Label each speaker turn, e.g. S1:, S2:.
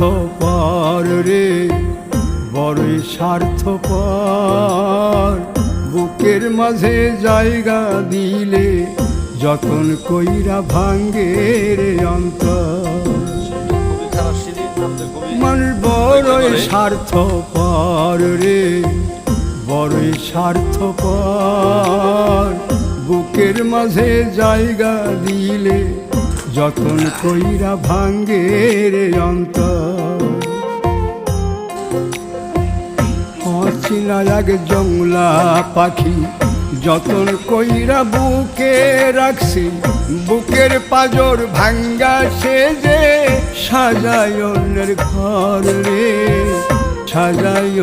S1: স্বার্থপর রে, বড়ই স্বার্থপর। বুকের মাঝে জায়গা দিলে যতন কইরা ভাঙ্গে রে অন্তর। মানুষ বড়ই স্বার্থপর রে, বড়ই স্বার্থপর। বুকের মাঝে জায়গা দিলে যতন কইরা ভাঙ্গে রে অন্তর। অচিনা এক জংলা পাখি যতন কইরা বুকে রাখছি, বুকের পাজর ভাঙ্গা সে যে সাজায় অন্যের ঘর রে, সাজায়